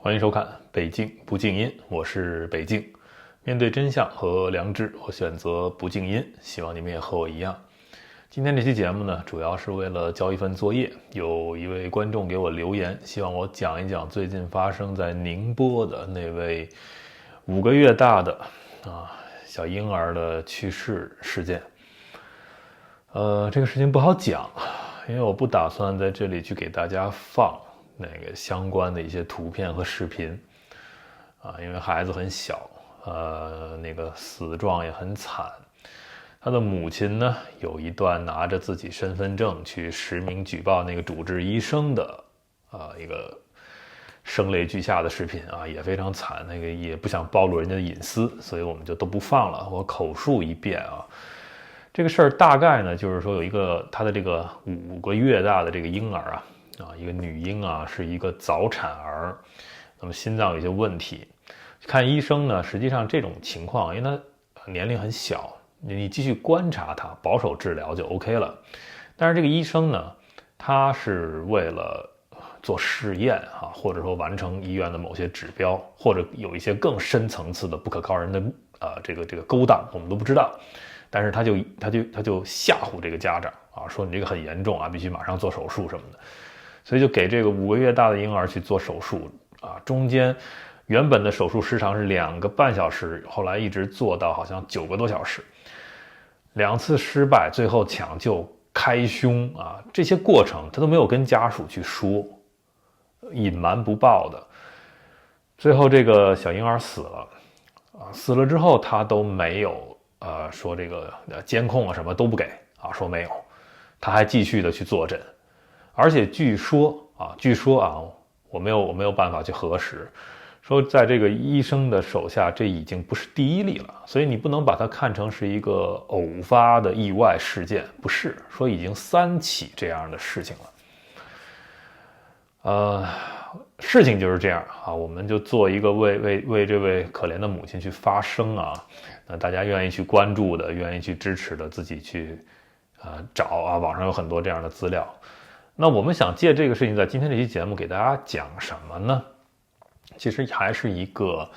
歡迎收看《北京不靜音》，我是北京。面對真相和良知，我選擇不靜音。希望你們也和我一樣。今天這期節目呢，主要是為了交一份作業。有一位觀眾給我留言，希望我講一講最近發生在寧波的那位5個月大的小嬰兒的去世事件。這個事情不好講，因為我不打算在這裡去給大家放那個相關的一些圖片和視頻因為孩子很小，那个死状也很慘。他的母親呢，有一段拿着自己身份證去實名舉報那個主治醫生的一個聲淚俱下的視頻也非常慘。那個也不想暴露人家的隱私，所以我們就都不放了。我口述一遍這個事兒大概呢，就是說有一個他的這個5個月大的這個嬰兒一個女嬰是一個早產兒，那麼心臟有一些問題。看醫生呢，實際上這種情況，因為他年齡很小，你繼續觀察他，保守治療就 OK 了。但是這個醫生呢，他是為了做試驗或者說完成醫院的某些指標，或者有一些更深層次的不可告人的這個勾當，我們都不知道。但是他就嚇唬這個家長說你這個很嚴重必須馬上做手術什麼的，所以就給這個5個月大的嬰兒去做手術中間原本的手術時長是2個半小時，後來一直做到好像9個多小時，2次失敗，最後搶救開胸這些過程他都沒有跟家屬去說，隱瞞不報的。最後這個小嬰兒死了死了之後他都沒有說這個監控什麼都不給說沒有，他還繼續的去坐診，而且據說我沒有辦法去核實，說在這個醫生的手下這已經不是第一例了，所以你不能把它看成是一個偶發的意外事件，不是，說已經3起這樣的事情了。事情就是這樣我們就做一個為這位可憐的母親去發聲那大家願意去關注的，願意去支持的，自己去找網上有很多這樣的資料。那我們想借這個事情在今天這期節目給大家講什麼呢？其實還是一個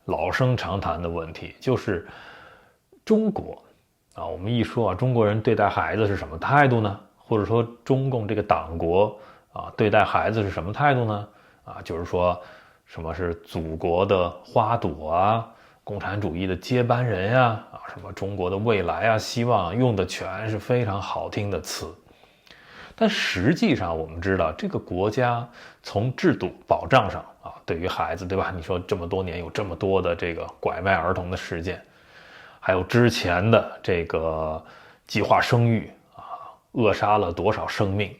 老生常談的問題，就是中國我們一說中國人對待孩子是什麼態度呢？或者說中共這個黨國對待孩子是什麼態度呢？就是說什麼是祖國的花朵共產主義的接班人什麼中國的未來希望用的全是非常好聽的詞。但實際上我們知道這個國家從制度保障上對於孩子，對吧？你說這麼多年有這麼多的這個拐賣兒童的事件，還有之前的這個計劃生育扼殺了多少生命，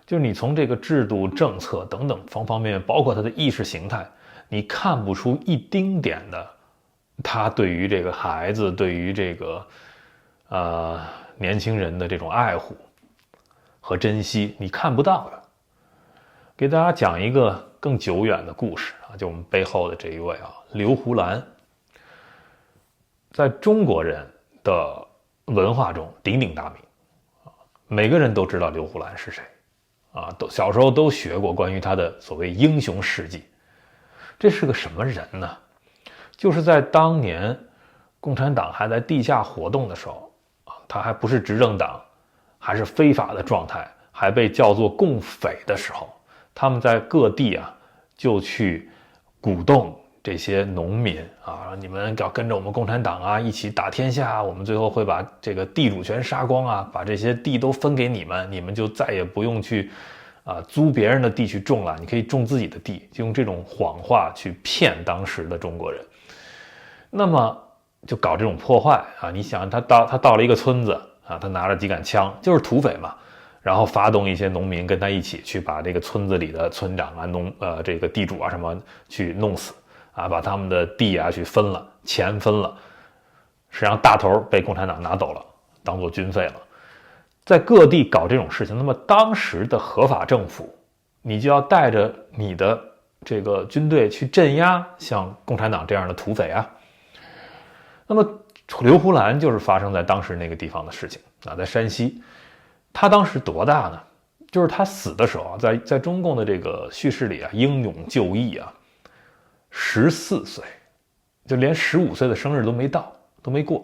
就是你從這個制度政策等等方方面面，包括他的意識形態，你看不出一丁點的他對於這個孩子，對於這個年輕人的這種愛護和珍惜，你看不到的。給大家講一個更久遠的故事就我們背後的這一位劉胡蘭，在中國人的文化中鼎鼎大名每個人都知道劉胡蘭是誰小時候都學過關於他的所謂英雄事蹟。這是個什麼人呢？就是在當年共產黨還在地下活動的時候他還不是執政黨，還是非法的狀態，還被叫做共匪的時候，他們在各地就去鼓動這些農民你們要跟着我們共產黨一起打天下，我們最後會把這個地主全殺光把這些地都分給你們，你們就再也不用去租別人的地去種了，你可以種自己的地，就用這種謊話去騙當時的中國人。那麼就搞這種破壞你想他到了一個村子他拿着幾杆槍，就是土匪嘛，然後發動一些農民跟他一起去把這個村子裡的村長這個地主什麼去弄死把他們的地去分了，錢分了，實際上大頭被共產黨拿走了，當做軍費了。在各地搞這種事情，那麼當時的合法政府，你就要帶着你的這個軍隊去鎮壓像共產黨這樣的土匪那麼劉胡蘭就是發生在當時那個地方的事情在山西。他当时多大呢？就是他死的时候在中共的這個敘事裡英勇就義14歲，就連15歲的生日都沒到，都沒過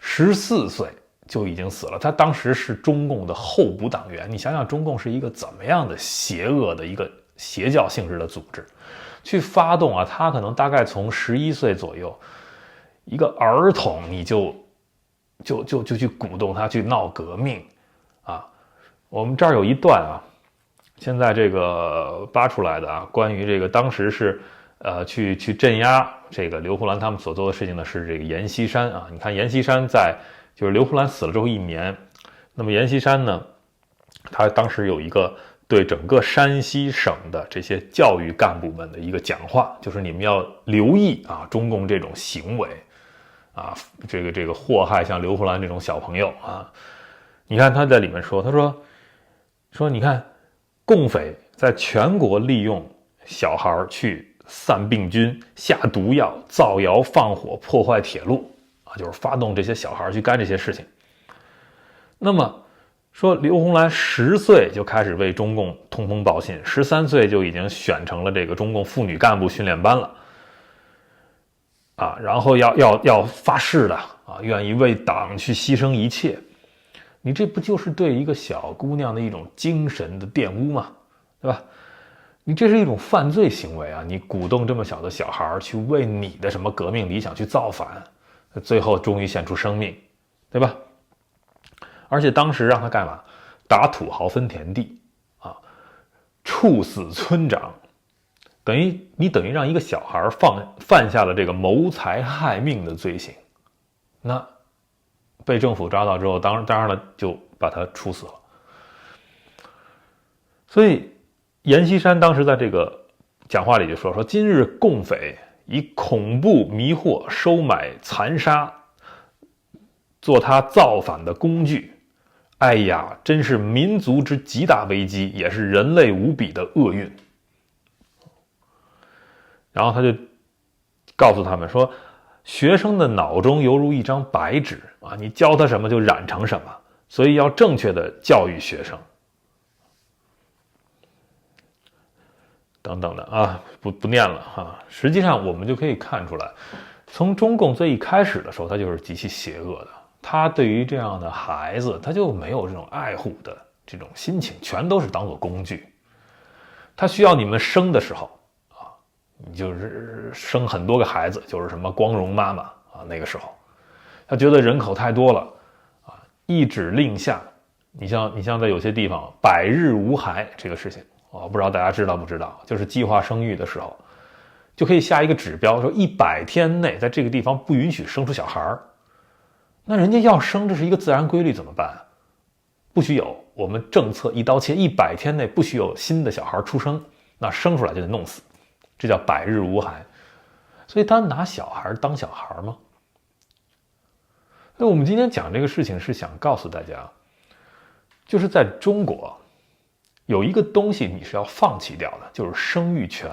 ，14歲就已經死了。他當時是中共的候補黨員，你想想中共是一個怎麼樣的邪惡的一個邪教性質的組織，去發動啊，他可能大概從11歲左右，一個兒童你就去鼓動他去鬧革命啊。我們這兒有一段啊，現在這個扒出來的啊，關於這個當時是去鎮壓這個劉胡蘭他們所做的事情呢，是這個阎錫山啊。你看阎錫山就是劉胡蘭死了之後1年，那麼阎錫山呢，他當時有一個對整個山西省的這些教育幹部們的一個講話，就是你們要留意啊，中共這種行為啊，這個禍害像劉胡蘭这種小朋友啊。你看他在裡面說，他說你看共匪在全國利用小孩去散病菌、下毒藥、造謠放火、破壞鐵路啊，就是發動這些小孩去幹這些事情。那麼說劉胡蘭10歲就開始為中共通風報信，13歲就已經選成了這個中共婦女幹部訓練班了啊，然後要發誓的啊，願意為黨去犧牲一切。你這不就是對一個小姑娘的一種精神的玷污嗎？對吧？你這是一種犯罪行為啊！你鼓動這麼小的小孩去為你的什麼革命理想去造反，最後終於獻出生命，對吧？而且當時讓他幹嘛？打土豪分田地啊，處死村長，等於讓一個小孩犯下了這個謀財害命的罪行，那被政府抓到之後，當然了，就把他處死了。所以阎錫山當時在這個講話裡就說今日共匪以恐怖迷惑、收買、殘殺，做他造反的工具。哎呀，真是民族之極大危機，也是人類無比的厄運。然後他就告訴他們說，學生的腦中猶如一張白紙啊，你教他什麼就染成什麼，所以要正確的教育學生。等等的啊，不念了啊。實際上我們就可以看出來，從中共最一開始的時候，他就是極其邪惡的。他對於這樣的孩子，他就沒有這種愛護的這種心情，全都是當作工具。他需要你們生的時候啊，你就是生很多個孩子，就是什麼光榮媽媽啊。那個時候，他覺得人口太多了啊，一指令下，你像在有些地方百日無孩這個事情。不知道大家知道不知道，就是計劃生育的時候，就可以下一個指標，說100天內在這個地方不允許生出小孩。那人家要生，這是一個自然規律，怎麼辦？不許有，我們政策一刀切，100天內不許有新的小孩出生，那生出來就得弄死，這叫百日無孩。所以他拿小孩當小孩嗎？那我們今天講這個事情是想告訴大家，就是在中國有一個東西你是要放棄掉的，就是生育權。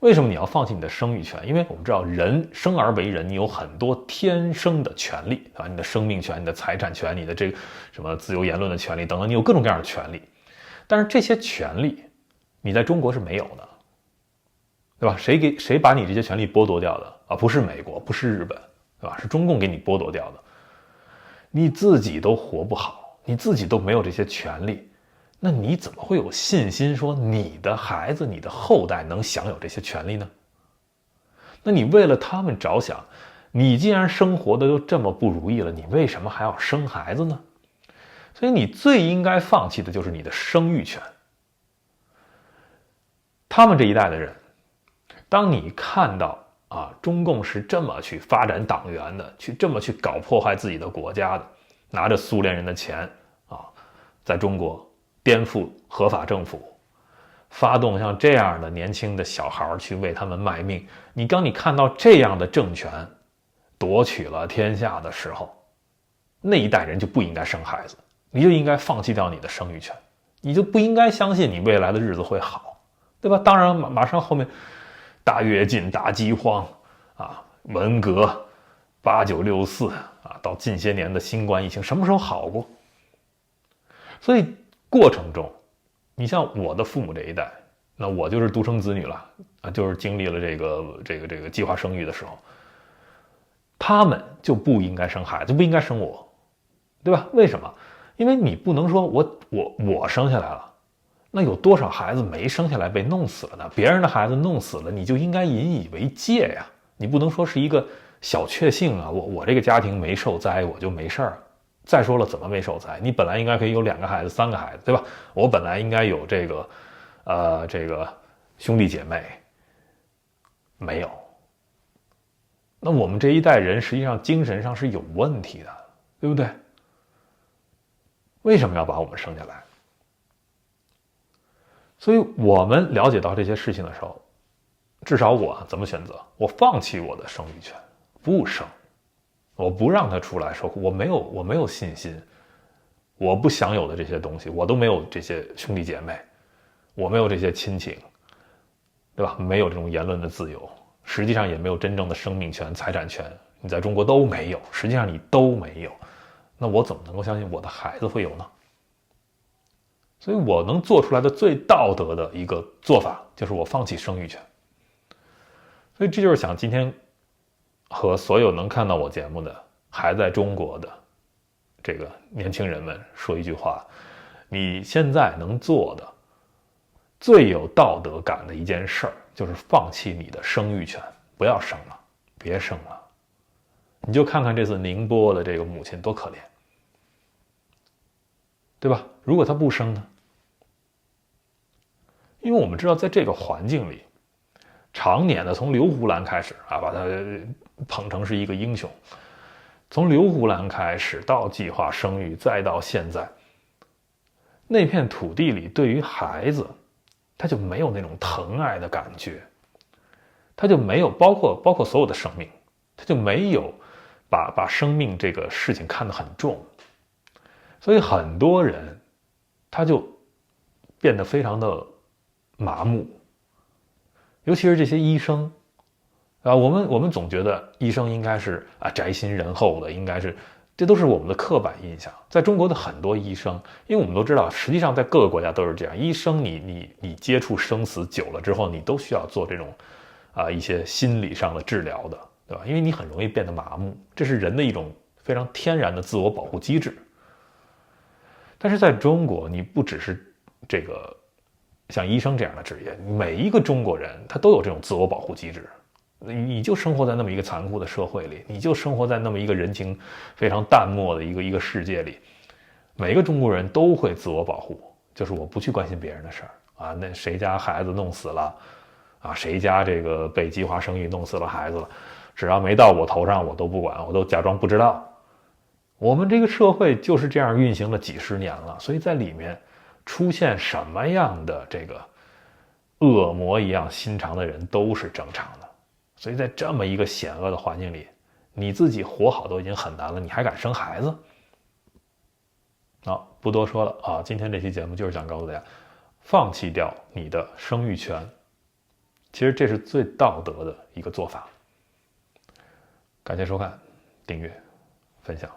為什麼你要放棄你的生育權？因為我們知道人生而為人，你有很多天生的权利啊，你的生命權、你的財產權、你的這個什麼自由言論的權利等等，你有各種各樣的權利。但是這些權利你在中國是沒有的，對吧？誰把你這些權利剝奪掉的啊？不是美國，不是日本，對吧？是中共給你剝奪掉的。你自己都活不好，你自己都沒有這些權利，那你怎麼會有信心說你的孩子、你的後代能享有這些權利呢？那你為了他們着想，你既然生活的都這麼不如意了，你為什麼還要生孩子呢？所以你最應該放棄的就是你的生育权。他們這一代的人，當你看到中共是這麼去發展黨員的，這麼去搞破壞自己的國家的，拿着蘇聯人的錢在中國顛覆合法政府，發動像這樣的年輕的小孩去為他們賣命。當你看到這樣的政權夺取了天下的時候，那一代人就不應該生孩子，你就應該放棄掉你的生育权，你就不应該相信你未來的日子會好，对吧？当然马上后面大跃进、大饥荒文革、8964到近些年的新冠疫情，什麼時候好過？所以过程中，你像我的父母這一代，那我就是獨生子女了啊，就是經歷了這個計劃生育的時候，他們就不應該生孩子，不應該生我，對吧？為什麼？因為你不能說我生下來了，那有多少孩子沒生下來被弄死了呢？別人的孩子弄死了，你就應該引以為戒呀，你不能說是一個小確幸啊，我這個家庭沒受災，我就沒事兒。再說了，怎麼沒受災？你本來應該可以有2個孩子、3個孩子，对吧？我本來應該有这個兄弟姐妹，沒有。那我們這一代人實際上精神上是有問題的，對不對？為什麼要把我們生下來？所以我們了解到這些事情的時候，至少我怎麼選擇？我放棄我的生育权，不生。我不讓他出來受苦，我沒有信心，我不享有的這些東西，我都沒有这些兄弟姐妹，我沒有這些親情，對吧？沒有這種言論的自由，實際上也沒有真正的生命權、財產權，你在中國都沒有，實際上你都沒有，那我怎麼能夠相信我的孩子會有呢？所以我能做出來的最道德的一個做法，就是我放棄生育權。所以這就是想今天和所有能看到我節目的還在中國的這個年輕人們說一句話：你現在能做的最有道德感的一件事兒，就是放棄你的生育权，不要生了，別生了。你就看看這次寧波的這個母親多可憐，對吧？如果她不生呢？因為我們知道在這個環境裡，常年的從劉胡蘭開始啊，把他捧成是一個英雄，從劉胡蘭開始到計劃生育，再到現在，那片土地裡對於孩子他就沒有那種疼愛的感覺，他就沒有包括所有的生命，他就沒有把生命這個事情看得很重，所以很多人他就變得非常的麻木，尤其是這些醫生啊，我們總覺得醫生應該是宅心仁厚的，應該是，這都是我們的刻板印象。在中國的很多醫生，因為我們都知道，實際上在各個國家都是這樣，醫生你接觸生死久了之後，你都需要做這種一些心理上的治療的，對吧？因為你很容易变得麻木，這是人的一種非常天然的自我保護機制。但是在中國，你不只是這個像醫生這樣的職業，每一個中國人他都有這種自我保護機制。你就生活在那麼一個殘酷的社會裡，你就生活在那麼一個人情非常淡漠的一個世界裡，每個中國人都會自我保護，就是我不去關心別人的事兒啊，那誰家孩子弄死了啊，誰家這個被計劃生育弄死了孩子了，只要沒到我頭上我都不管，我都假裝不知道。我們這個社會就是這樣運行了幾十年了，所以在裡面出現什麼樣的這個惡魔一樣心腸的人都是正常的。所以在這麼一個險惡的環境裡，你自己活好都已經很難了，你還敢生孩子？好，不多說了啊！今天這期節目就是想告訴大家，放棄掉你的生育權，其實這是最道德的一個做法。感謝收看、訂閱、分享。